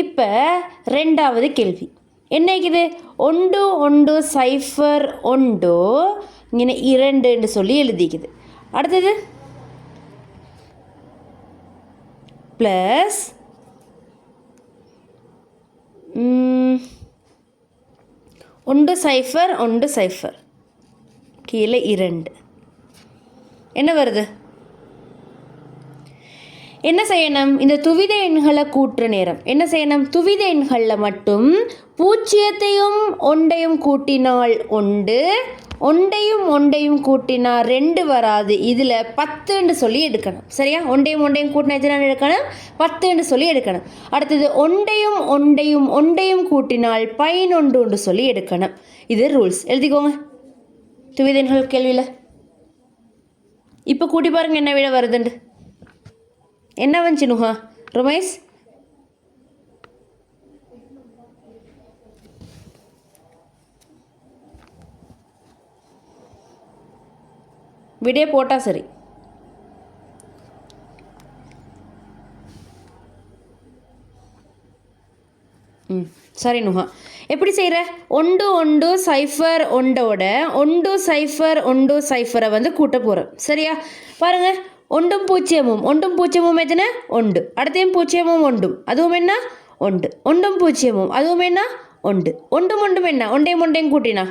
இப்போ ரெண்டாவது கேள்வி என்னைக்குது 1 1 0 1 இங்கே 2 சொல்லி எழுதிக்குது. அடுத்தது ப்ளஸ் 1 0 1 0 கீழே 2 என்ன வருது? என்ன செய்யணும்? இந்த துவித எண்களை கூட்டுற நேரம் என்ன செய்யணும்? துவித எண்களில் மட்டும் பூஜ்ஜியத்தையும் ஒன்றையும் கூட்டினால் 1, ஒன்றையும் கூட்டினால் 2 வராது. இதில் 10 சொல்லி எடுக்கணும். சரியா? ஒன்றையும் கூட்டினா எத்தனை எடுக்கணும்? 10 சொல்லி எடுக்கணும். அடுத்தது ஒன்றையும் கூட்டினால் 11 சொல்லி எடுக்கணும். இது ரூல்ஸ். எழுதிக்கோங்க துவித எண்கள் கேள்வியில். இப்போ கூட்டி பாருங்கள் என்ன விட வருதுண்டு. என்ன வந்துச்சு நுஹா? ரமேஷ் விடே போட்டா சரி. சரி நுஹா, எப்படி செய்கிற? 1 1 0 1ஓட 1 0 1 0 வந்து கூட்ட போகிறோம். சரியா? பாருங்கள், 1 0 எத்தனை? 1. அடுத்தையும் 0 1 அதுவும் என்ன? 1. 1 0 அதுவும் என்ன? 1. 1 என்ன? ஒன்றையும் கூட்டினா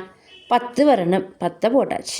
10 வரணும். 10 போட்டாச்சு.